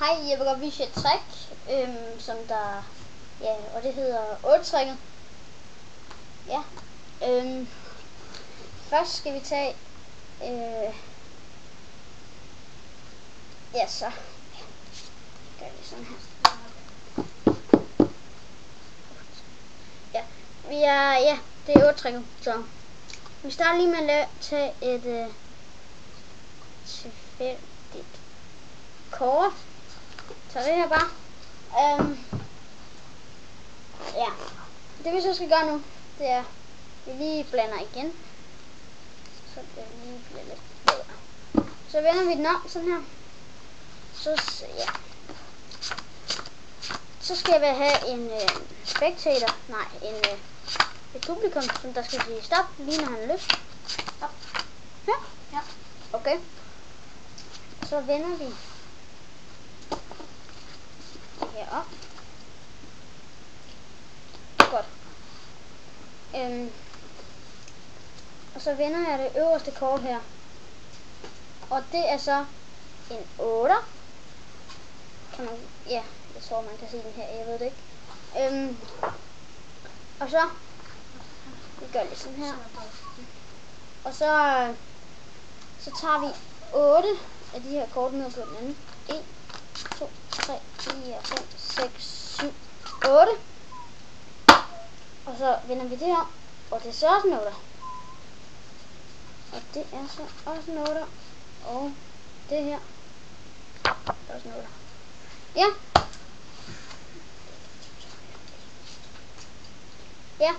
Hej, jeg vil godt vise et trick, som der, ja, og det hedder 8-tricket. Ja, først skal vi tage, ja, så gør vi sådan her. Ja, det er 8-tricket, så vi starter lige med at tage et tilfældigt kort. Så det her bare. Ja, det vi så skal gøre nu, det er, vi lige blander igen, så det lige bliver lidt bedre. Så vender vi den om sådan her. Så skal vi have en spectator, et publikum, som der skal sige stop, lige når han har lyst. Stop. Ja. Okay. Så vender vi herop. Godt. Og så vender jeg det øverste kort her. Og det er så en 8. Kan man, ja, jeg tror man kan se den her, jeg ved det ikke. Og så vi gør lidt sådan her. Og så tager vi 8 af de her kort ned på den anden. 1, 2, 3, 4, 5, 6, 7, 8. Og så vender vi det her, og det er så også en 8. Og det er så også en 8. Og det her er også en 8. Ja.